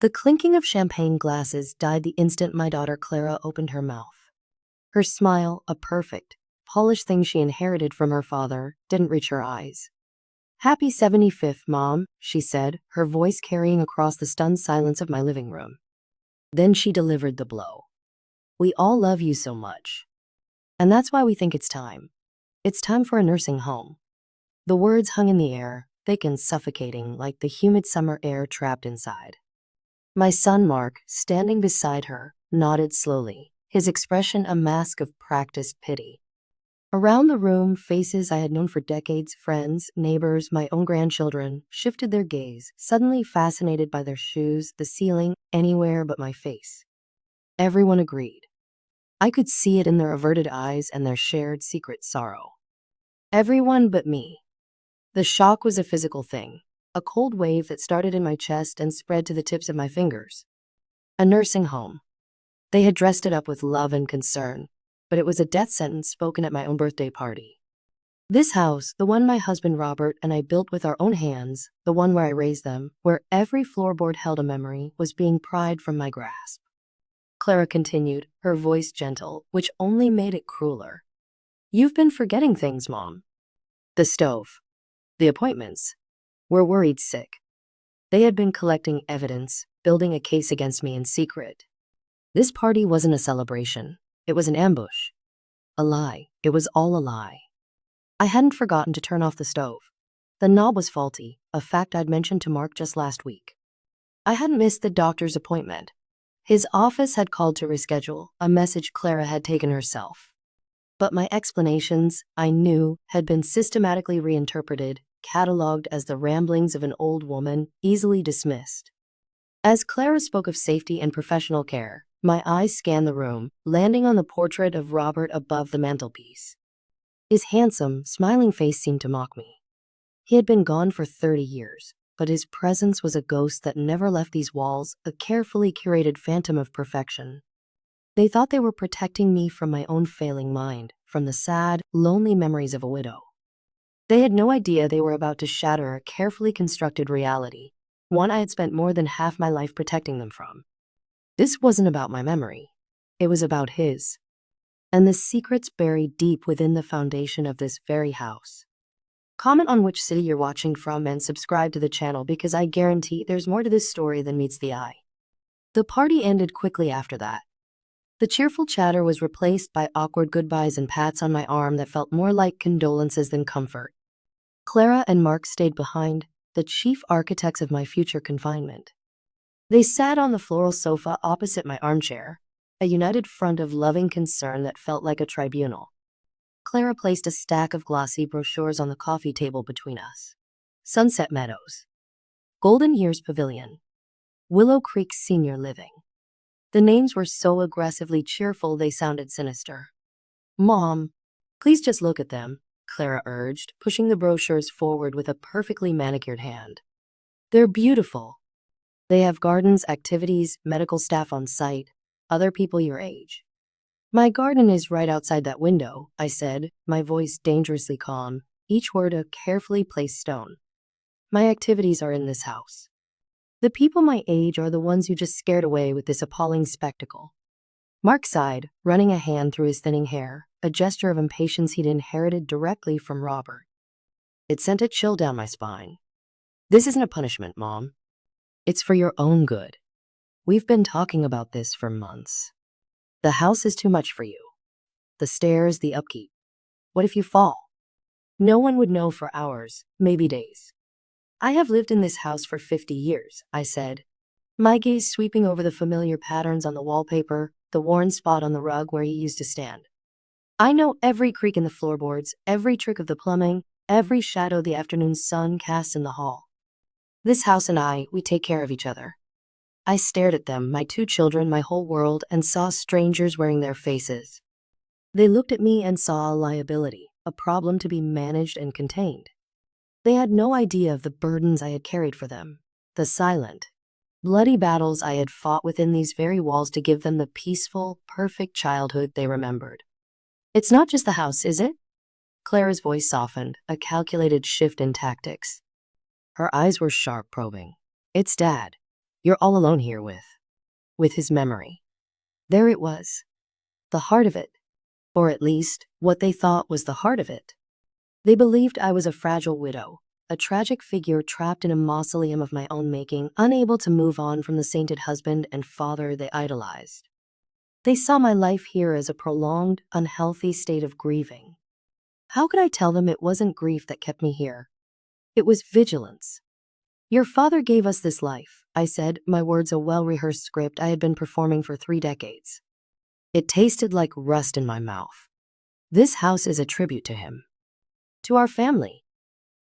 The clinking of champagne glasses died the instant my daughter Clara opened her mouth. Her smile, a perfect, polished thing she inherited from her father, didn't reach her eyes. "Happy 75th, Mom," she said, her voice carrying across the stunned silence of my living room. Then she delivered the blow. "We all love you so much. And that's why we think it's time. It's time for a nursing home." The words hung in the air, thick and suffocating like the humid summer air trapped inside. My son Mark, standing beside her, nodded slowly, his expression a mask of practiced pity. Around the room, faces I had known for decades, friends, neighbors, my own grandchildren, shifted their gaze, suddenly fascinated by their shoes, the ceiling, anywhere but my face. Everyone agreed. I could see it in their averted eyes and their shared secret sorrow. Everyone but me. The shock was a physical thing, a cold wave that started in my chest and spread to the tips of my fingers. A nursing home. They had dressed it up with love and concern, but it was a death sentence spoken at my own birthday party. This house, the one my husband Robert and I built with our own hands, the one where I raised them, where every floorboard held a memory, was being pried from my grasp. Clara continued, her voice gentle, which only made it crueler. "You've been forgetting things, Mom. The stove. The appointments. We're worried sick." They had been collecting evidence, building a case against me in secret. This party wasn't a celebration. It was an ambush. A lie. It was all a lie. I hadn't forgotten to turn off the stove. The knob was faulty, a fact I'd mentioned to Mark just last week. I hadn't missed the doctor's appointment. His office had called to reschedule, a message Clara had taken herself. But my explanations, I knew, had been systematically reinterpreted, catalogued as the ramblings of an old woman, easily dismissed. As Clara spoke of safety and professional care, my eyes scanned the room, landing on the portrait of Robert above the mantelpiece. His handsome, smiling face seemed to mock me. He had been gone for 30 years, but his presence was a ghost that never left these walls, a carefully curated phantom of perfection. They thought they were protecting me from my own failing mind, from the sad, lonely memories of a widow. They had no idea they were about to shatter a carefully constructed reality, one I had spent more than half my life protecting them from. This wasn't about my memory. It was about his. And the secrets buried deep within the foundation of this very house. Comment on which city you're watching from and subscribe to the channel because I guarantee there's more to this story than meets the eye. The party ended quickly after that. The cheerful chatter was replaced by awkward goodbyes and pats on my arm that felt more like condolences than comfort. Clara and Mark stayed behind, the chief architects of my future confinement. They sat on the floral sofa opposite my armchair, a united front of loving concern that felt like a tribunal. Clara placed a stack of glossy brochures on the coffee table between us. Sunset Meadows, Golden Years Pavilion, Willow Creek Senior Living. The names were so aggressively cheerful they sounded sinister. "Mom, please just look at them," Clara urged, pushing the brochures forward with a perfectly manicured hand. "They're beautiful. They have gardens, activities, medical staff on site, other people your age." "My garden is right outside that window," I said, my voice dangerously calm, each word a carefully placed stone. "My activities are in this house. The people my age are the ones you just scared away with this appalling spectacle." Mark sighed, running a hand through his thinning hair, a gesture of impatience he'd inherited directly from Robert. It sent a chill down my spine. "This isn't a punishment, Mom. It's for your own good. We've been talking about this for months. The house is too much for you. The stairs, the upkeep. What if you fall? No one would know for hours, maybe days." "I have lived in this house for 50 years, I said, my gaze sweeping over the familiar patterns on the wallpaper, the worn spot on the rug where he used to stand. "I know every creak in the floorboards, every trick of the plumbing, every shadow the afternoon sun casts in the hall. This house and I, we take care of each other." I stared at them, my 2 children, my whole world, and saw strangers wearing their faces. They looked at me and saw a liability, a problem to be managed and contained. They had no idea of the burdens I had carried for them, the silent, bloody battles I had fought within these very walls to give them the peaceful, perfect childhood they remembered. "It's not just the house, is it?" Clara's voice softened, a calculated shift in tactics. Her eyes were sharp, probing. "It's Dad. You're all alone here with his memory. There it was, the heart of it, or at least what they thought was the heart of it. They believed I was a fragile widow, a tragic figure trapped in a mausoleum of my own making, unable to move on from the sainted husband and father they idolized. They saw my life here as a prolonged, unhealthy state of grieving. How could I tell them it wasn't grief that kept me here? It was vigilance. Your father gave us this life, I said, my words a well-rehearsed script I had been performing for 3 decades. It tasted like rust in my mouth. This house is a tribute to him. To our family.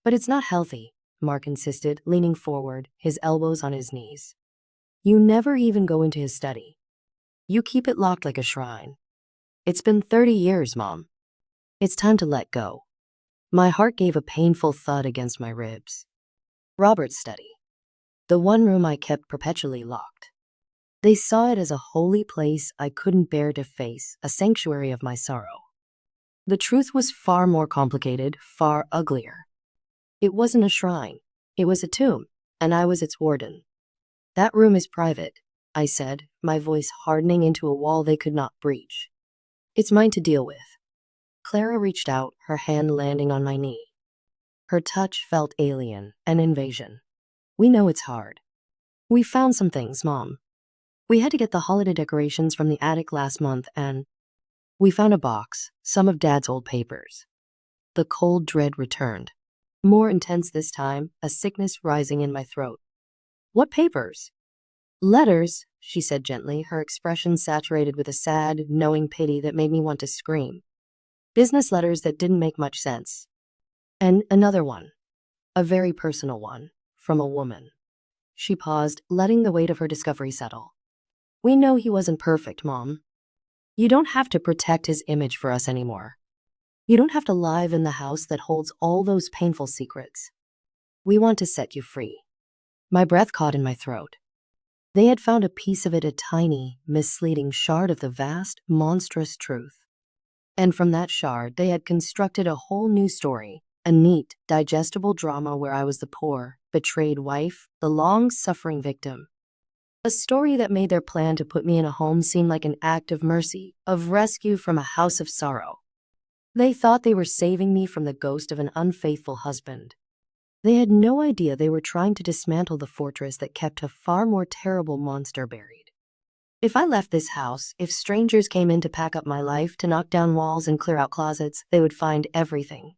But it's not healthy, Mark insisted, leaning forward, his elbows on his knees. You never even go into his study. You keep it locked like a shrine. It's been 30 years, Mom. It's time to let go. My heart gave a painful thud against my ribs. Robert's study. The one room I kept perpetually locked. They saw it as a holy place I couldn't bear to face, a sanctuary of my sorrow. The truth was far more complicated, far uglier. It wasn't a shrine. It was a tomb, and I was its warden. That room is private, I said, my voice hardening into a wall they could not breach. It's mine to deal with. Clara reached out, her hand landing on my knee. Her touch felt alien, an invasion. We know it's hard. We found some things, Mom. We had to get the holiday decorations from the attic last month, and we found a box, some of Dad's old papers. The cold dread returned. More intense this time, a sickness rising in my throat. What papers? Letters, she said gently, her expression saturated with a sad, knowing pity that made me want to scream. Business letters that didn't make much sense. And another one. A very personal one. From a woman. She paused, letting the weight of her discovery settle. We know he wasn't perfect, Mom. You don't have to protect his image for us anymore. You don't have to live in the house that holds all those painful secrets. We want to set you free. My breath caught in my throat. They had found a piece of it, a tiny, misleading shard of the vast, monstrous truth. And from that shard, they had constructed a whole new story, a neat, digestible drama where I was the poor, betrayed wife, the long-suffering victim. A story that made their plan to put me in a home seem like an act of mercy, of rescue from a house of sorrow. They thought they were saving me from the ghost of an unfaithful husband. They had no idea they were trying to dismantle the fortress that kept a far more terrible monster buried. If I left this house, if strangers came in to pack up my life, to knock down walls and clear out closets, they would find everything.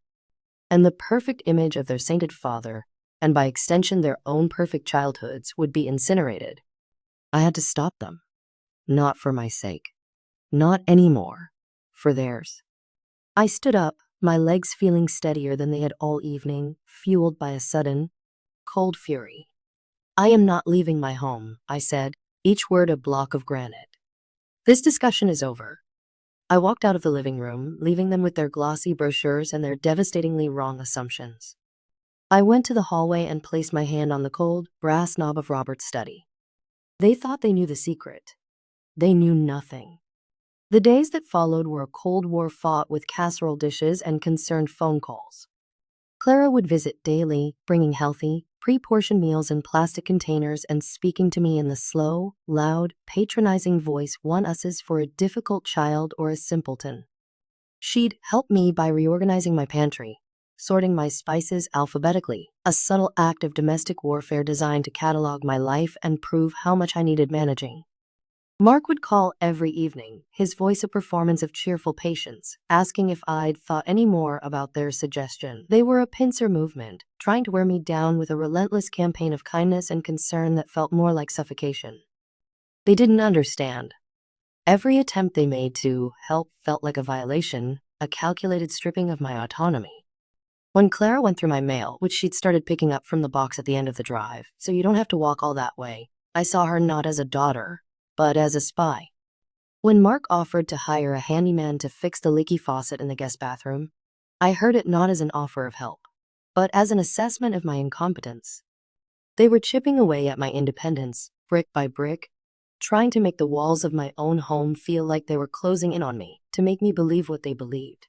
And the perfect image of their sainted father, and by extension their own perfect childhoods, would be incinerated. I had to stop them. Not for my sake. Not anymore. For theirs. I stood up, my legs feeling steadier than they had all evening, fueled by a sudden, cold fury. I am not leaving my home, I said, each word a block of granite. This discussion is over. I walked out of the living room, leaving them with their glossy brochures and their devastatingly wrong assumptions. I went to the hallway and placed my hand on the cold, brass knob of Robert's study. They thought they knew the secret. They knew nothing. The days that followed were a Cold War fought with casserole dishes and concerned phone calls. Clara would visit daily, bringing healthy, pre-portioned meals in plastic containers and speaking to me in the slow, loud, patronizing voice one uses for a difficult child or a simpleton. She'd help me by reorganizing my pantry, sorting my spices alphabetically, a subtle act of domestic warfare designed to catalog my life and prove how much I needed managing. Mark would call every evening, his voice a performance of cheerful patience, asking if I'd thought any more about their suggestion. They were a pincer movement, trying to wear me down with a relentless campaign of kindness and concern that felt more like suffocation. They didn't understand. Every attempt they made to help felt like a violation, a calculated stripping of my autonomy. When Clara went through my mail, which she'd started picking up from the box at the end of the drive, so you don't have to walk all that way, I saw her not as a daughter, but as a spy. When Mark offered to hire a handyman to fix the leaky faucet in the guest bathroom, I heard it not as an offer of help, but as an assessment of my incompetence. They were chipping away at my independence, brick by brick, trying to make the walls of my own home feel like they were closing in on me, to make me believe what they believed,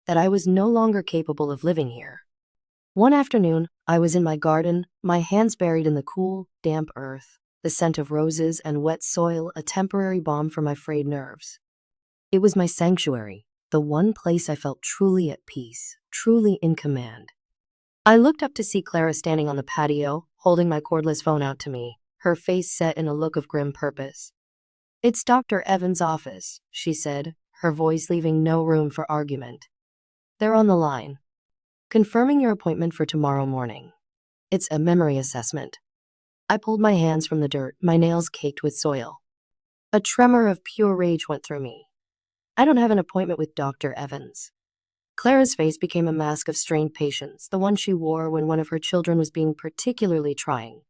that I was no longer capable of living here. One afternoon, I was in my garden, my hands buried in the cool, damp earth. the scent of roses and wet soil a temporary balm for my frayed nerves. It was my sanctuary, the one place I felt truly at peace, truly in command. I looked up to see Clara standing on the patio, holding my cordless phone out to me, her face set in a look of grim purpose. "It's Dr. Evans' office," she said, her voice leaving no room for argument. "They're on the line. Confirming your appointment for tomorrow morning. It's a memory assessment." I pulled my hands from the dirt, my nails caked with soil. A tremor of pure rage went through me. "I don't have an appointment with Dr. Evans." Clara's face became a mask of strained patience, the one she wore when one of her children was being particularly trying.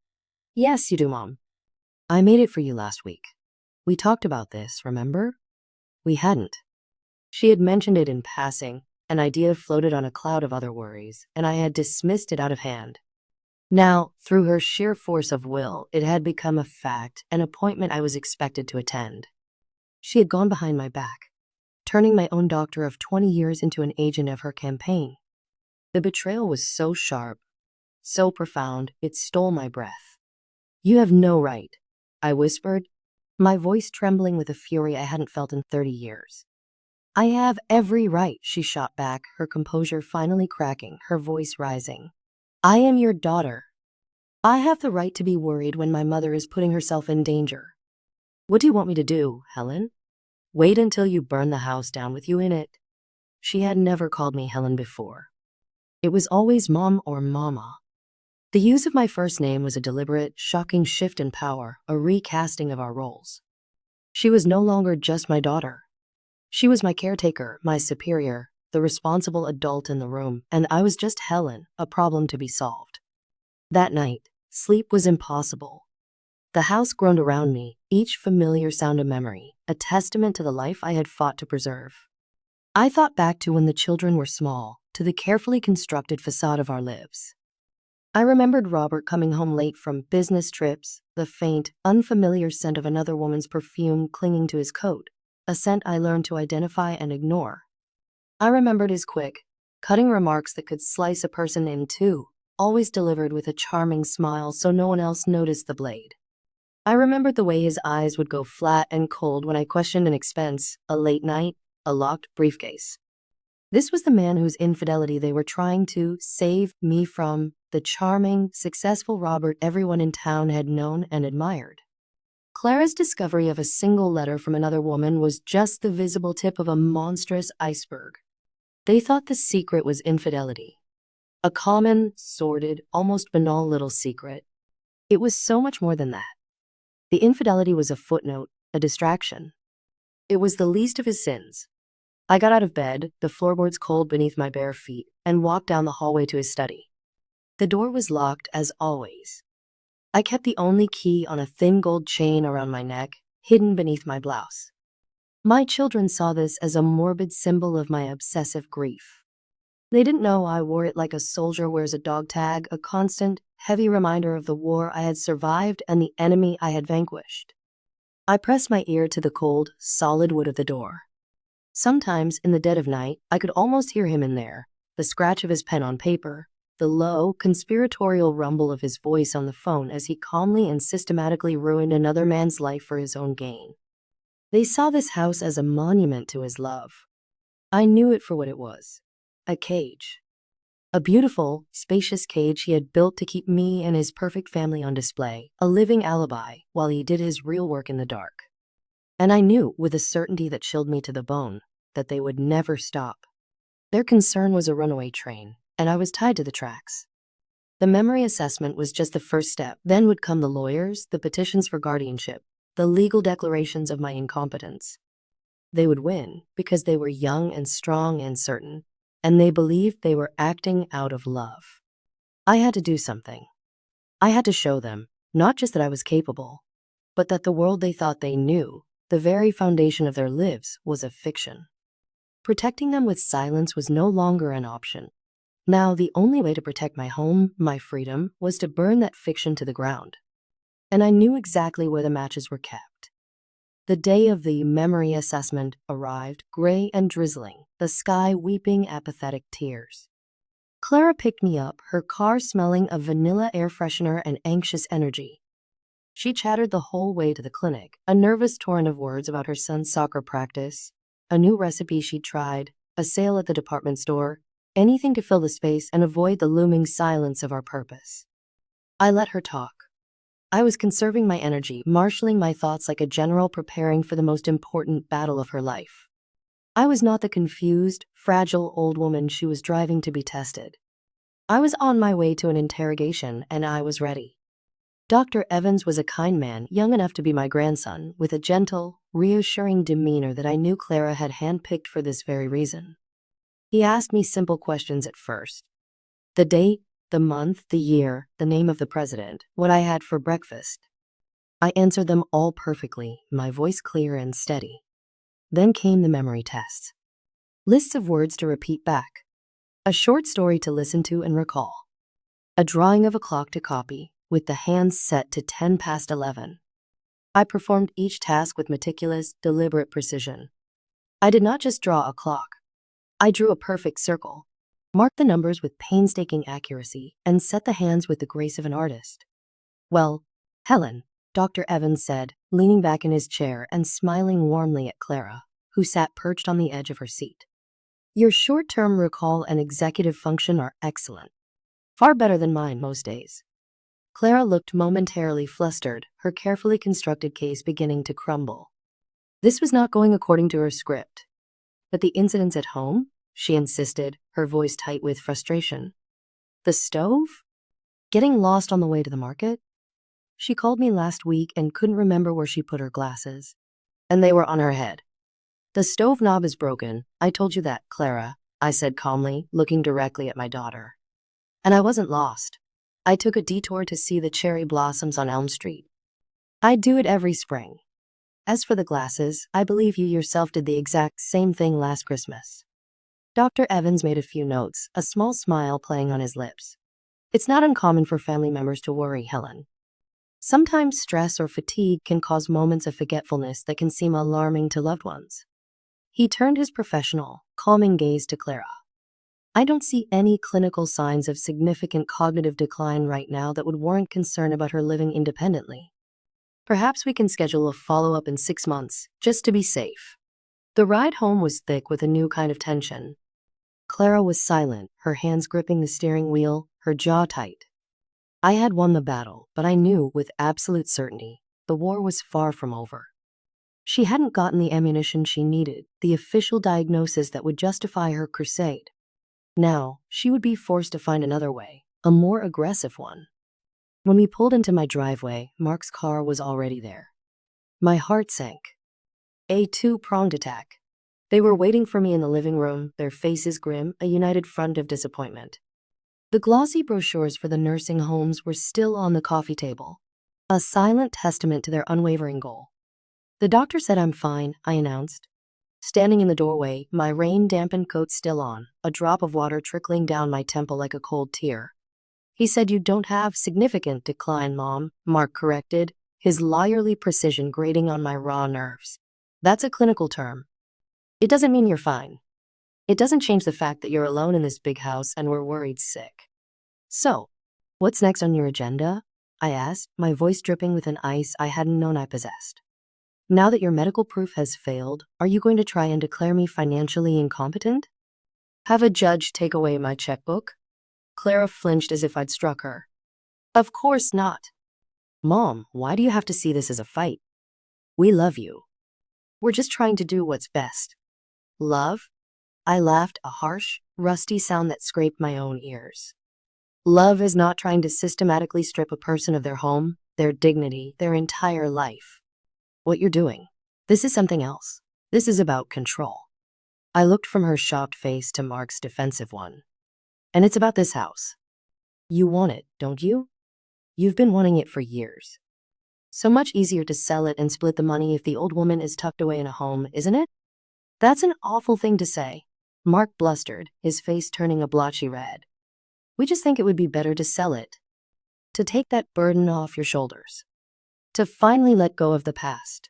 "Yes, you do, Mom. I made it for you last week. We talked about this, remember?" We hadn't. She had mentioned it in passing, an idea floated on a cloud of other worries, and I had dismissed it out of hand. Now, through her sheer force of will, it had become a fact, an appointment I was expected to attend. She had gone behind my back, turning my own doctor of 20 years into an agent of her campaign. The betrayal was so sharp, so profound, it stole my breath. "You have no right," I whispered, my voice trembling with a fury I hadn't felt in 30 years. "I have every right," she shot back, her composure finally cracking, her voice rising. "I am your daughter. I have the right to be worried when my mother is putting herself in danger." "What do you want me to do, Helen? Wait until you burn the house down with you in it?" She had never called me Helen before. It was always Mom or Mama. The use of my first name was a deliberate, shocking shift in power, a recasting of our roles. She was no longer just my daughter. She was my caretaker, my superior, the responsible adult in the room, and I was just Helen, a problem to be solved. That night, sleep was impossible. The house groaned around me, each familiar sound a memory, a testament to the life I had fought to preserve. I thought back to when the children were small, to the carefully constructed facade of our lives. I remembered Robert coming home late from business trips, the faint, unfamiliar scent of another woman's perfume clinging to his coat, a scent I learned to identify and ignore. I remembered his quick, cutting remarks that could slice a person in two, always delivered with a charming smile so no one else noticed the blade. I remembered the way his eyes would go flat and cold when I questioned an expense, a late night, a locked briefcase. This was the man whose infidelity they were trying to save me from, the charming, successful Robert everyone in town had known and admired. Clara's discovery of a single letter from another woman was just the visible tip of a monstrous iceberg. They thought the secret was infidelity. A common, sordid, almost banal little secret. It was so much more than that. The infidelity was a footnote, a distraction. It was the least of his sins. I got out of bed, the floorboards cold beneath my bare feet, and walked down the hallway to his study. The door was locked, as always. I kept the only key on a thin gold chain around my neck, hidden beneath my blouse. My children saw this as a morbid symbol of my obsessive grief. They didn't know I wore it like a soldier wears a dog tag, a constant, heavy reminder of the war I had survived and the enemy I had vanquished. I pressed my ear to the cold, solid wood of the door. Sometimes, in the dead of night, I could almost hear him in there, the scratch of his pen on paper, the low, conspiratorial rumble of his voice on the phone as he calmly and systematically ruined another man's life for his own gain. They saw this house as a monument to his love. I knew it for what it was, a cage. A beautiful, spacious cage he had built to keep me and his perfect family on display, a living alibi while he did his real work in the dark. And I knew, with a certainty that chilled me to the bone, that they would never stop. Their concern was a runaway train, and I was tied to the tracks. The memory assessment was just the first step. Then would come the lawyers, the petitions for guardianship, the legal declarations of my incompetence. They would win because they were young and strong and certain, and they believed they were acting out of love. I had to do something. I had to show them, not just that I was capable, but that the world they thought they knew, the very foundation of their lives, was a fiction. Protecting them with silence was no longer an option. Now, the only way to protect my home, my freedom, was to burn that fiction to the ground. And I knew exactly where the matches were kept. The day of the memory assessment arrived, gray and drizzling, the sky weeping apathetic tears. Clara picked me up, her car smelling of vanilla air freshener and anxious energy. She chattered the whole way to the clinic, a nervous torrent of words about her son's soccer practice, a new recipe she'd tried, a sale at the department store, anything to fill the space and avoid the looming silence of our purpose. I let her talk. I was conserving my energy, marshaling my thoughts like a general preparing for the most important battle of her life. I was not the confused, fragile old woman she was driving to be tested. I was on my way to an interrogation, and I was ready. Dr. Evans was a kind man, young enough to be my grandson, with a gentle, reassuring demeanor that I knew Clara had handpicked for this very reason. He asked me simple questions at first. The date, the month, the year, the name of the president, what I had for breakfast. I answered them all perfectly, my voice clear and steady. Then came the memory tests. Lists of words to repeat back. A short story to listen to and recall. A drawing of a clock to copy, with the hands set to 10 past 11. I performed each task with meticulous, deliberate precision. I did not just draw a clock. I drew a perfect circle, marked the numbers with painstaking accuracy, and set the hands with the grace of an artist. Well, Helen, Dr. Evans said, leaning back in his chair and smiling warmly at Clara, who sat perched on the edge of her seat. Your short-term recall and executive function are excellent. Far better than mine most days. Clara looked momentarily flustered, her carefully constructed case beginning to crumble. This was not going according to her script. But the incidents at home? She insisted, her voice tight with frustration. The stove? Getting lost on the way to the market? She called me last week and couldn't remember where she put her glasses. And they were on her head. The stove knob is broken. I told you that, Clara, I said calmly, looking directly at my daughter. And I wasn't lost. I took a detour to see the cherry blossoms on Elm Street. I do it every spring. As for the glasses, I believe you yourself did the exact same thing last Christmas. Dr. Evans made a few notes, a small smile playing on his lips. It's not uncommon for family members to worry, Helen. Sometimes stress or fatigue can cause moments of forgetfulness that can seem alarming to loved ones. He turned his professional, calming gaze to Clara. I don't see any clinical signs of significant cognitive decline right now that would warrant concern about her living independently. Perhaps we can schedule a follow-up in 6 months, just to be safe. The ride home was thick with a new kind of tension. Clara was silent, her hands gripping the steering wheel, her jaw tight. I had won the battle, but I knew with absolute certainty the war was far from over. She hadn't gotten the ammunition she needed, the official diagnosis that would justify her crusade. Now, she would be forced to find another way, a more aggressive one. When we pulled into my driveway, Mark's car was already there. My heart sank. A two-pronged attack. They were waiting for me in the living room, their faces grim, a united front of disappointment. The glossy brochures for the nursing homes were still on the coffee table, a silent testament to their unwavering goal. The doctor said I'm fine, I announced. Standing in the doorway, my rain-dampened coat still on, a drop of water trickling down my temple like a cold tear. He said you don't have significant decline, Mom, Mark corrected, his lawyerly precision grating on my raw nerves. That's a clinical term. It doesn't mean you're fine. It doesn't change the fact that you're alone in this big house and we're worried sick. So, what's next on your agenda? I asked, my voice dripping with an ice I hadn't known I possessed. Now that your medical proof has failed, are you going to try and declare me financially incompetent? Have a judge take away my checkbook? Clara flinched as if I'd struck her. Of course not. Mom, why do you have to see this as a fight? We love you. We're just trying to do what's best. Love? I laughed, a harsh, rusty sound that scraped my own ears. Love is not trying to systematically strip a person of their home, their dignity, their entire life. What you're doing. This is something else. This is about control. I looked from her shocked face to Mark's defensive one. And it's about this house. You want it, don't you? You've been wanting it for years. So much easier to sell it and split the money if the old woman is tucked away in a home, isn't it? That's an awful thing to say. Mark blustered, his face turning a blotchy red. We just think it would be better to sell it. To take that burden off your shoulders. To finally let go of the past.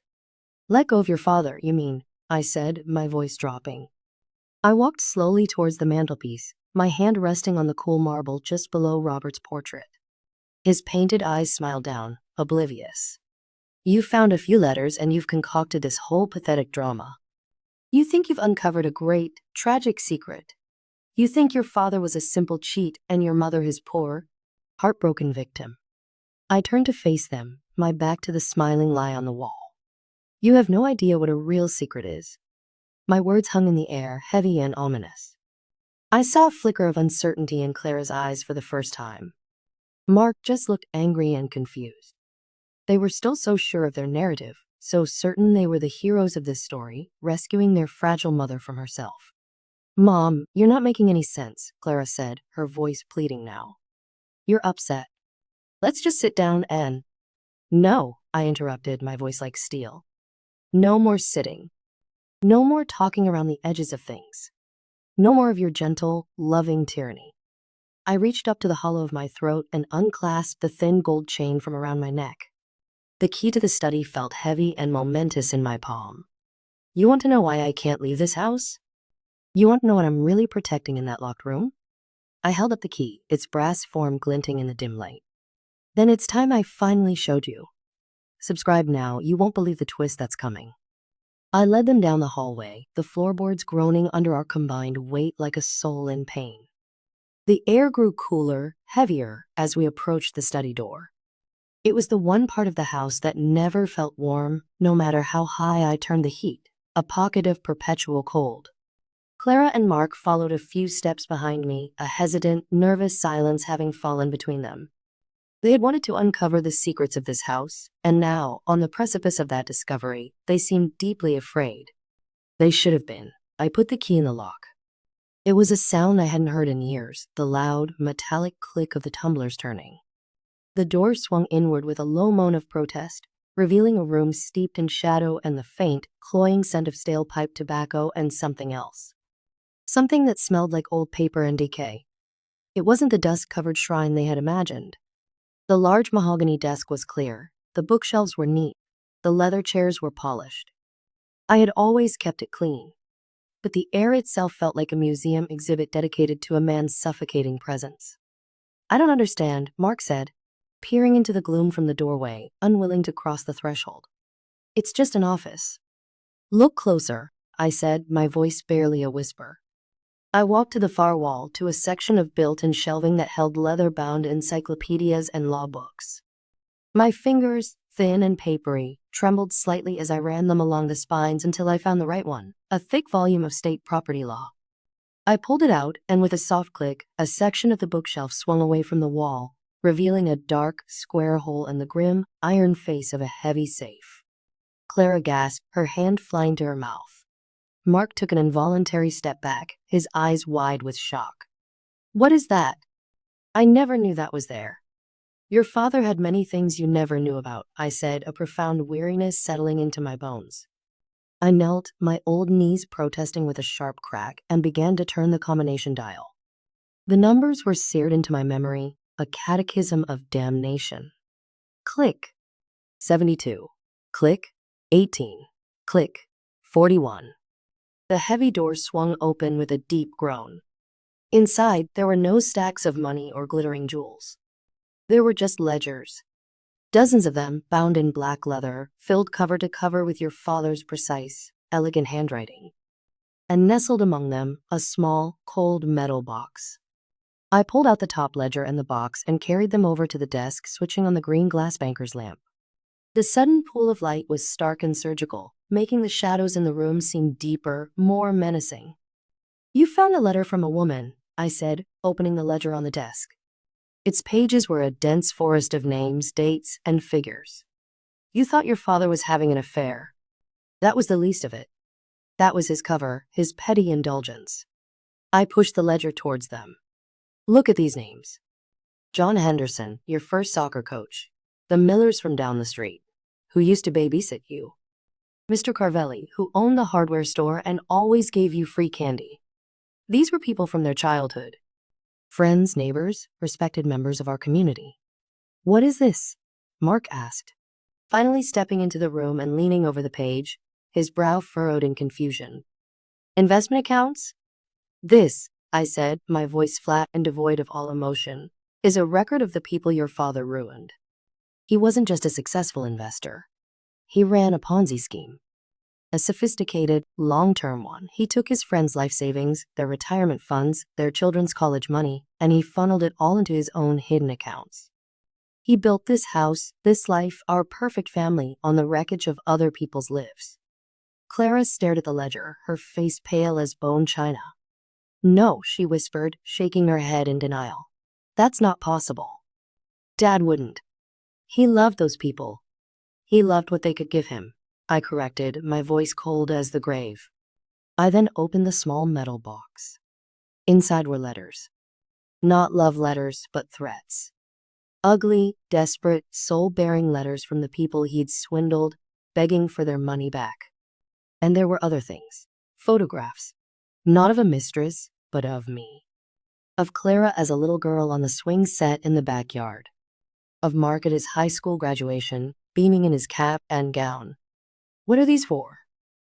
Let go of your father, you mean, I said, my voice dropping. I walked slowly towards the mantelpiece, my hand resting on the cool marble just below Robert's portrait. His painted eyes smiled down, oblivious. You found a few letters and you've concocted this whole pathetic drama. You think you've uncovered a great, tragic secret. You think your father was a simple cheat and your mother his poor, heartbroken victim. I turned to face them, my back to the smiling lie on the wall. You have no idea what a real secret is. My words hung in the air, heavy and ominous. I saw a flicker of uncertainty in Clara's eyes for the first time. Mark just looked angry and confused. They were still so sure of their narrative, so certain they were the heroes of this story, rescuing their fragile mother from herself. Mom, you're not making any sense, Clara said, her voice pleading now. You're upset. Let's just sit down and… No, I interrupted, my voice like steel. No more sitting. No more talking around the edges of things. No more of your gentle, loving tyranny. I reached up to the hollow of my throat and unclasped the thin gold chain from around my neck. The key to the study felt heavy and momentous in my palm. You want to know why I can't leave this house? You want to know what I'm really protecting in that locked room? I held up the key, its brass form glinting in the dim light. Then it's time I finally showed you. Subscribe now, you won't believe the twist that's coming. I led them down the hallway, the floorboards groaning under our combined weight like a soul in pain. The air grew cooler, heavier, as we approached the study door. It was the one part of the house that never felt warm, no matter how high I turned the heat, a pocket of perpetual cold. Clara and Mark followed a few steps behind me, a hesitant, nervous silence having fallen between them. They had wanted to uncover the secrets of this house, and now, on the precipice of that discovery, they seemed deeply afraid. They should have been. I put the key in the lock. It was a sound I hadn't heard in years, the loud, metallic click of the tumblers turning. The door swung inward with a low moan of protest, revealing a room steeped in shadow and the faint, cloying scent of stale pipe tobacco and something else. Something that smelled like old paper and decay. It wasn't the dust-covered shrine they had imagined. The large mahogany desk was clear, the bookshelves were neat, the leather chairs were polished. I had always kept it clean, but the air itself felt like a museum exhibit dedicated to a man's suffocating presence. I don't understand, Mark said, peering into the gloom from the doorway, unwilling to cross the threshold. It's just an office. Look closer, I said, my voice barely a whisper. I walked to the far wall, to a section of built-in shelving that held leather-bound encyclopedias and law books. My fingers, thin and papery, trembled slightly as I ran them along the spines until I found the right one, a thick volume of state property law. I pulled it out, and with a soft click, a section of the bookshelf swung away from the wall, revealing a dark, square hole in the grim, iron face of a heavy safe. Clara gasped, her hand flying to her mouth. Mark took an involuntary step back, his eyes wide with shock. What is that? I never knew that was there. Your father had many things you never knew about, I said, a profound weariness settling into my bones. I knelt, my old knees protesting with a sharp crack, and began to turn the combination dial. The numbers were seared into my memory, a catechism of damnation. Click. 72. Click. 18. Click. 41. The heavy door swung open with a deep groan. Inside, there were no stacks of money or glittering jewels. There were just ledgers. Dozens of them, bound in black leather, filled cover to cover with your father's precise, elegant handwriting. And nestled among them, a small, cold metal box. I pulled out the top ledger and the box and carried them over to the desk, switching on the green glass banker's lamp. The sudden pool of light was stark and surgical, making the shadows in the room seem deeper, more menacing. You found a letter from a woman, I said, opening the ledger on the desk. Its pages were a dense forest of names, dates, and figures. You thought your father was having an affair. That was the least of it. That was his cover, his petty indulgence. I pushed the ledger towards them. Look at these names. John Henderson, your first soccer coach. The Millers from down the street, who used to babysit you. Mr. Carvelli, who owned the hardware store and always gave you free candy. These were people from their childhood. Friends, neighbors, respected members of our community. What is this? Mark asked, finally stepping into the room and leaning over the page, his brow furrowed in confusion. Investment accounts? This, I said, my voice flat and devoid of all emotion, is a record of the people your father ruined. He wasn't just a successful investor. He ran a Ponzi scheme. A sophisticated, long-term one. He took his friends' life savings, their retirement funds, their children's college money, and he funneled it all into his own hidden accounts. He built this house, this life, our perfect family, on the wreckage of other people's lives. Clara stared at the ledger, her face pale as bone china. "No," she whispered, shaking her head in denial. "That's not possible. Dad wouldn't. He loved those people. He loved what they could give him," I corrected, my voice cold as the grave. I then opened the small metal box. Inside were letters. Not love letters, but threats. Ugly, desperate, soul-bearing letters from the people he'd swindled, begging for their money back. And there were other things. Photographs. Not of a mistress, but of me. Of Clara as a little girl on the swing set in the backyard. Of Mark at his high school graduation, beaming in his cap and gown. "What are these for?"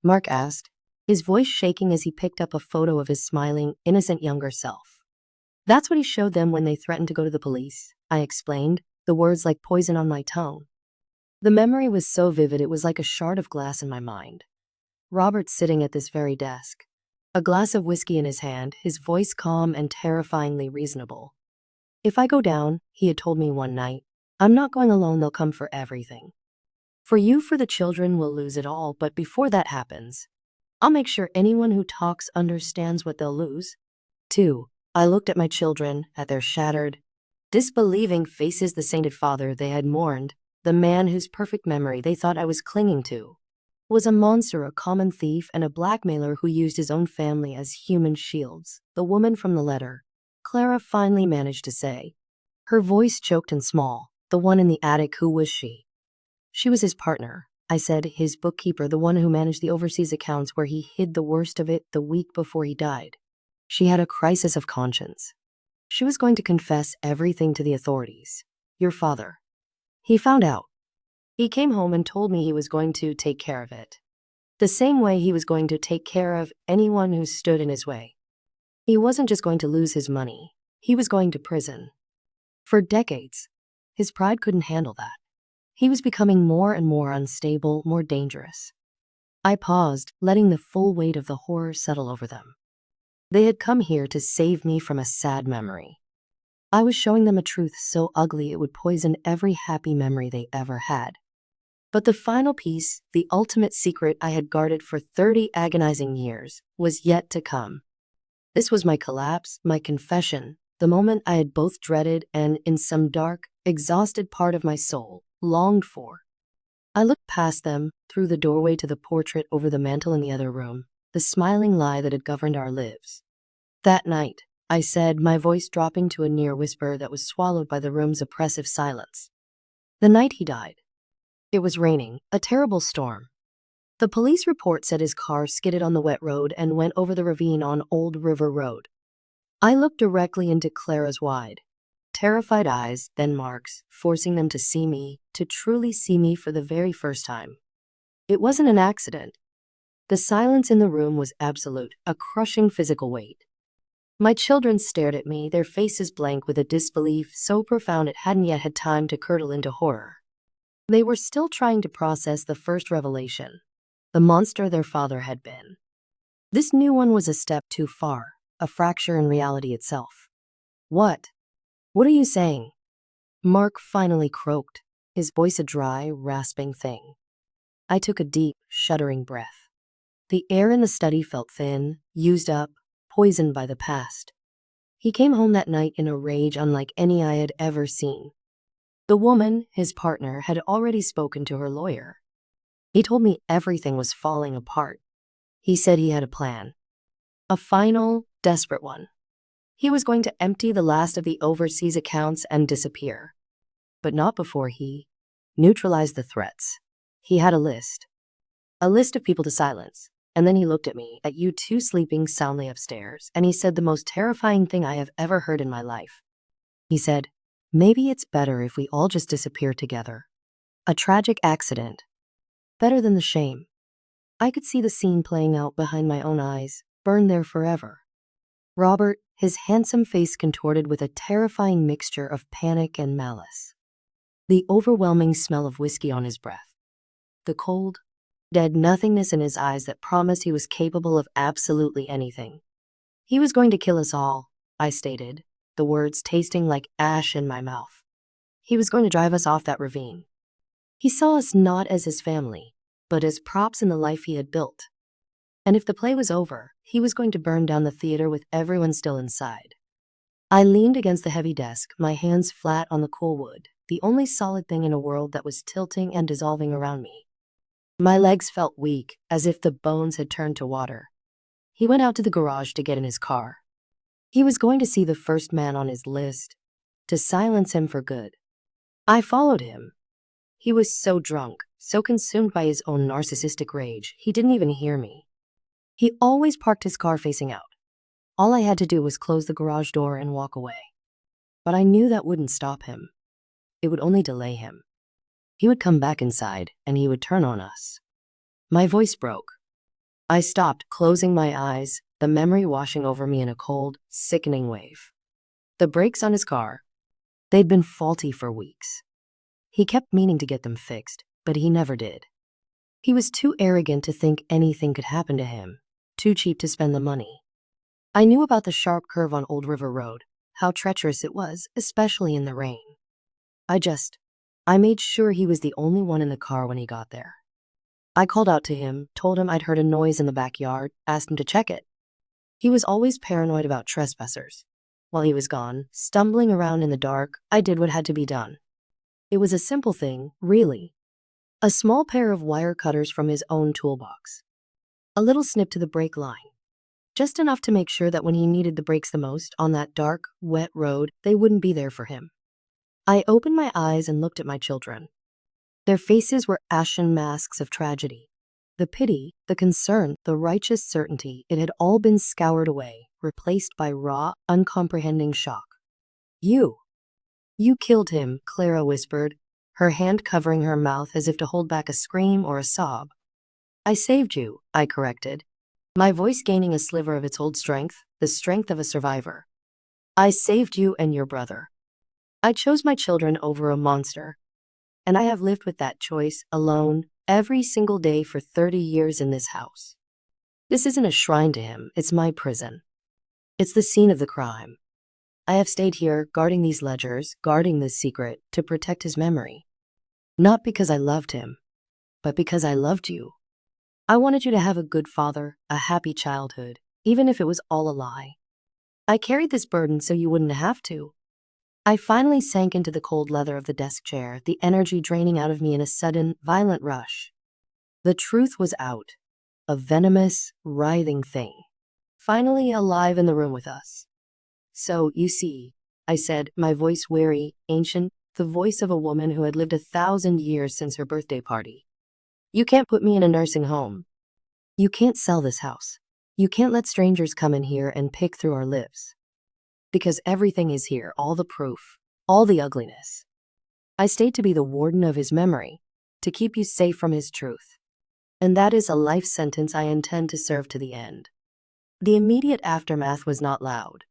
Mark asked, his voice shaking as he picked up a photo of his smiling, innocent younger self. "That's what he showed them when they threatened to go to the police," I explained, the words like poison on my tongue. The memory was so vivid it was like a shard of glass in my mind. Robert sitting at this very desk. A glass of whiskey in his hand, his voice calm and terrifyingly reasonable. "If I go down," he had told me one night, "I'm not going alone, they'll come for everything. For you, for the children, we'll lose it all, but before that happens, I'll make sure anyone who talks understands what they'll lose." 2. I looked at my children, at their shattered, disbelieving faces, the sainted father they had mourned, the man whose perfect memory they thought I was clinging to, was a monster, a common thief, and a blackmailer who used his own family as human shields. The woman from the letter, Clara finally managed to say. Her voice choked and small. "The one in the attic, who was she?" "She was his partner," I said, "his bookkeeper, the one who managed the overseas accounts where he hid the worst of it the week before he died. She had a crisis of conscience. She was going to confess everything to the authorities. Your father. He found out. He came home and told me he was going to take care of it. The same way he was going to take care of anyone who stood in his way. He wasn't just going to lose his money. He was going to prison. For decades. His pride couldn't handle that. He was becoming more and more unstable, more dangerous." I paused, letting the full weight of the horror settle over them. They had come here to save me from a sad memory. I was showing them a truth so ugly it would poison every happy memory they ever had. But the final piece, the ultimate secret I had guarded for 30 agonizing years, was yet to come. This was my collapse, my confession, the moment I had both dreaded and, in some dark, exhausted part of my soul, longed for. I looked past them, through the doorway to the portrait over the mantel in the other room, the smiling lie that had governed our lives. "That night," I said, my voice dropping to a near whisper that was swallowed by the room's oppressive silence. "The night he died. It was raining, a terrible storm. The police report said his car skidded on the wet road and went over the ravine on Old River Road." I looked directly into Clara's wide, terrified eyes, then Mark's, forcing them to see me, to truly see me for the very first time. It wasn't an accident. The silence in the room was absolute, a crushing physical weight. My children stared at me, their faces blank with a disbelief so profound it hadn't yet had time to curdle into horror. They were still trying to process the first revelation, the monster their father had been. This new one was a step too far, a fracture in reality itself. What are you saying?" Mark finally croaked, his voice a dry, rasping thing. I took a deep, shuddering breath. The air in the study felt thin, used up, poisoned by the past. He came home that night in a rage unlike any I had ever seen. The woman, his partner, had already spoken to her lawyer. He told me everything was falling apart. He said he had a plan. A final, desperate one. He was going to empty the last of the overseas accounts and disappear. But not before he neutralized the threats. He had a list. A list of people to silence. And then he looked at me, at you two sleeping soundly upstairs, and he said the most terrifying thing I have ever heard in my life. He said, "Maybe it's better if we all just disappear together. A tragic accident. Better than the shame." I could see the scene playing out behind my own eyes, burned there forever. Robert, his handsome face contorted with a terrifying mixture of panic and malice. the overwhelming smell of whiskey on his breath, the cold, dead nothingness in his eyes that promised he was capable of absolutely anything. He was going to kill us all, I stated, the words tasting like ash in my mouth. He was going to drive us off that ravine. He saw us not as his family, but as props in the life he had built. And if the play was over, he was going to burn down the theater with everyone still inside. I leaned against the heavy desk, my hands flat on the cool wood, the only solid thing in a world that was tilting and dissolving around me. My legs felt weak, as if the bones had turned to water. He went out to the garage to get in his car. He was going to see the first man on his list, to silence him for good. I followed him. He was so drunk, so consumed by his own narcissistic rage, he didn't even hear me. He always parked his car facing out. All I had to do was close the garage door and walk away. But I knew that wouldn't stop him. It would only delay him. He would come back inside, and he would turn on us. My voice broke. I stopped, closing my eyes, the memory washing over me in a cold, sickening wave. The brakes on his car, they'd been faulty for weeks. He kept meaning to get them fixed, but he never did. He was too arrogant to think anything could happen to him, too cheap to spend the money. I knew about the sharp curve on Old River Road, how treacherous it was, especially in the rain. I made sure he was the only one in the car when he got there. I called out to him, told him I'd heard a noise in the backyard, asked him to check it. He was always paranoid about trespassers. While he was gone, stumbling around in the dark, I did what had to be done. It was a simple thing, really. A small pair of wire cutters from his own toolbox. A little snip to the brake line. Just enough to make sure that when he needed the brakes the most, on that dark, wet road, they wouldn't be there for him. I opened my eyes and looked at my children. Their faces were ashen masks of tragedy. The pity, the concern, the righteous certainty, it had all been scoured away, replaced by raw, uncomprehending shock. You killed him, Clara whispered, her hand covering her mouth as if to hold back a scream or a sob. I saved you, I corrected, my voice gaining a sliver of its old strength, the strength of a survivor. I saved you and your brother. I chose my children over a monster. And I have lived with that choice, alone, every single day for 30 years in this house. This isn't a shrine to him, it's my prison. It's the scene of the crime. I have stayed here, guarding these ledgers, guarding this secret, to protect his memory. Not because I loved him, but because I loved you. I wanted you to have a good father, a happy childhood, even if it was all a lie. I carried this burden so you wouldn't have to. I finally sank into the cold leather of the desk chair, the energy draining out of me in a sudden, violent rush. The truth was out, a venomous, writhing thing, finally alive in the room with us. So, you see, I said, my voice weary, ancient, the voice of a woman who had lived 1,000 years since her birthday party. You can't put me in a nursing home. You can't sell this house. You can't let strangers come in here and pick through our lives. Because everything is here, all the proof, all the ugliness. I stayed to be the warden of his memory, to keep you safe from his truth. And that is a life sentence I intend to serve to the end. The immediate aftermath was not loud.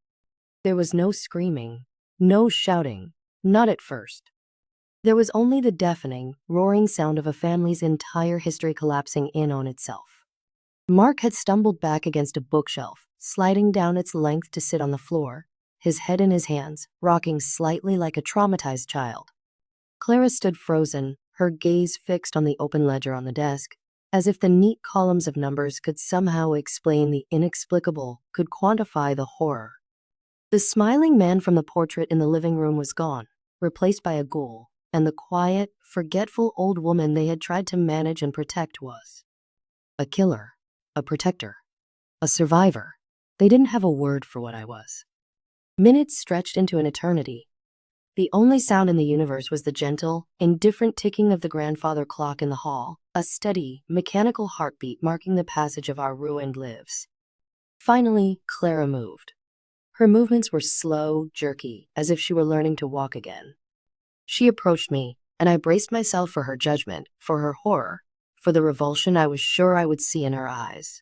There was no screaming, no shouting, not at first. There was only the deafening, roaring sound of a family's entire history collapsing in on itself. Mark had stumbled back against a bookshelf, sliding down its length to sit on the floor, his head in his hands, rocking slightly like a traumatized child. Clara stood frozen, her gaze fixed on the open ledger on the desk, as if the neat columns of numbers could somehow explain the inexplicable, could quantify the horror. The smiling man from the portrait in the living room was gone, replaced by a ghoul, and the quiet, forgetful old woman they had tried to manage and protect was a killer, a protector, a survivor. They didn't have a word for what I was. Minutes stretched into an eternity. The only sound in the universe was the gentle, indifferent ticking of the grandfather clock in the hall, a steady, mechanical heartbeat marking the passage of our ruined lives. Finally, Clara moved. Her movements were slow, jerky, as if she were learning to walk again. She approached me, and I braced myself for her judgment, for her horror, for the revulsion I was sure I would see in her eyes.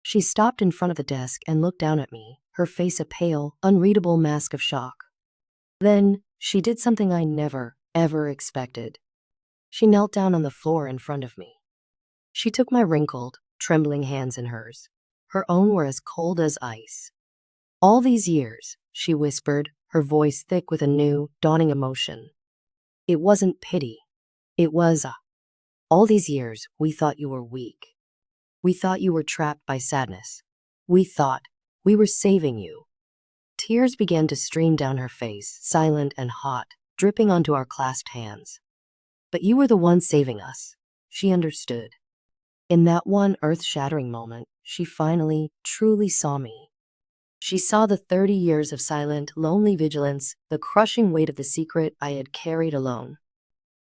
She stopped in front of the desk and looked down at me, her face a pale, unreadable mask of shock. Then, she did something I never, ever expected. She knelt down on the floor in front of me. She took my wrinkled, trembling hands in hers. Her own were as cold as ice. All these years, she whispered, her voice thick with a new, dawning emotion. It wasn't pity. It was, all these years, we thought you were weak. We thought you were trapped by sadness. We thought we were saving you. Tears began to stream down her face, silent and hot, dripping onto our clasped hands. But you were the one saving us. She understood. In that one earth-shattering moment, she finally, truly saw me. She saw the 30 years of silent, lonely vigilance, the crushing weight of the secret I had carried alone.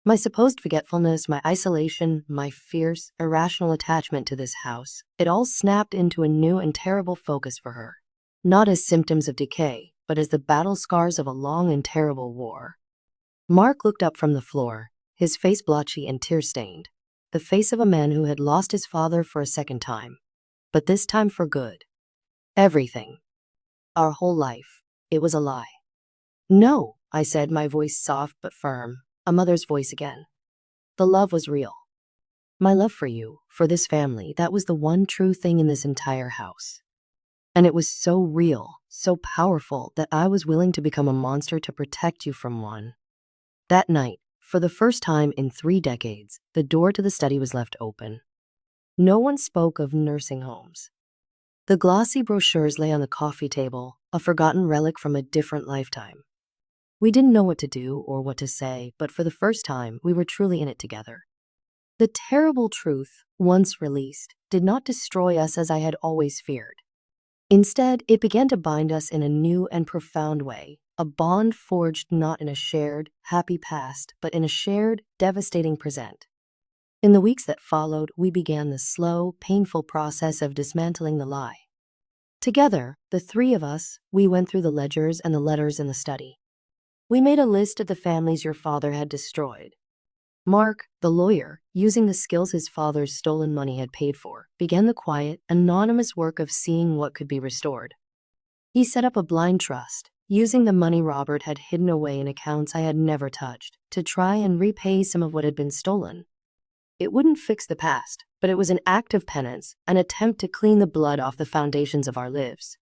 My supposed forgetfulness, my isolation, my fierce, irrational attachment to this house, it all snapped into a new and terrible focus for her. Not as symptoms of decay, but as the battle scars of a long and terrible war. Mark looked up from the floor, his face blotchy and tear-stained, the face of a man who had lost his father for a second time, but this time for good. Everything. Our whole life. It was a lie. No, I said, my voice soft but firm, a mother's voice again. The love was real. My love for you, for this family, that was the one true thing in this entire house. And it was so real, so powerful, that I was willing to become a monster to protect you from one. That night, for the first time in 3 decades, the door to the study was left open. No one spoke of nursing homes. The glossy brochures lay on the coffee table, a forgotten relic from a different lifetime. We didn't know what to do or what to say, but for the first time, we were truly in it together. The terrible truth, once released, did not destroy us as I had always feared. Instead, it began to bind us in a new and profound way, a bond forged not in a shared, happy past, but in a shared, devastating present. In the weeks that followed, we began the slow, painful process of dismantling the lie. Together, the 3 of us, we went through the ledgers and the letters in the study. We made a list of the families your father had destroyed. Mark, the lawyer, using the skills his father's stolen money had paid for, began the quiet, anonymous work of seeing what could be restored. He set up a blind trust, using the money Robert had hidden away in accounts I had never touched, to try and repay some of what had been stolen. It wouldn't fix the past, but it was an act of penance, an attempt to clean the blood off the foundations of our lives.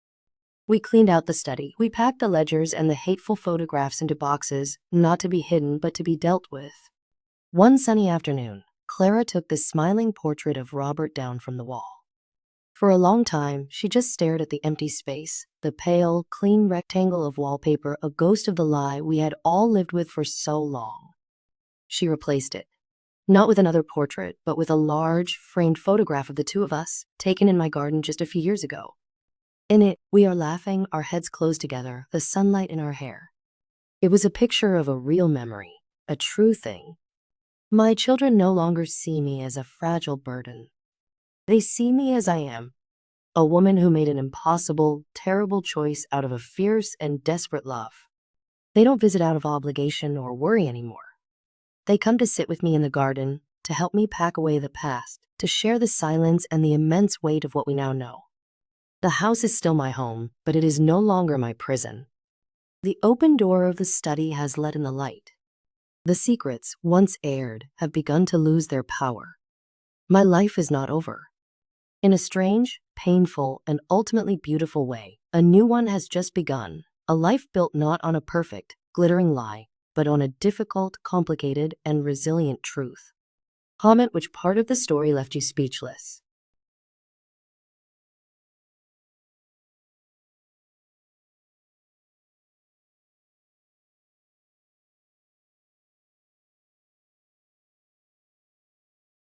We cleaned out the study. We packed the ledgers and the hateful photographs into boxes, not to be hidden, but to be dealt with. One sunny afternoon, Clara took the smiling portrait of Robert down from the wall. For a long time, she just stared at the empty space, the pale, clean rectangle of wallpaper, a ghost of the lie we had all lived with for so long. She replaced it. Not with another portrait, but with a large, framed photograph of the 2 of us, taken in my garden just a few years ago. In it, we are laughing, our heads closed together, the sunlight in our hair. It was a picture of a real memory, a true thing. My children no longer see me as a fragile burden. They see me as I am, a woman who made an impossible, terrible choice out of a fierce and desperate love. They don't visit out of obligation or worry anymore. They come to sit with me in the garden, to help me pack away the past, to share the silence and the immense weight of what we now know. The house is still my home, but it is no longer my prison. The open door of the study has let in the light. The secrets, once aired, have begun to lose their power. My life is not over. In a strange, painful, and ultimately beautiful way, a new one has just begun, a life built not on a perfect, glittering lie, but on a difficult, complicated, and resilient truth. Comment which part of the story left you speechless.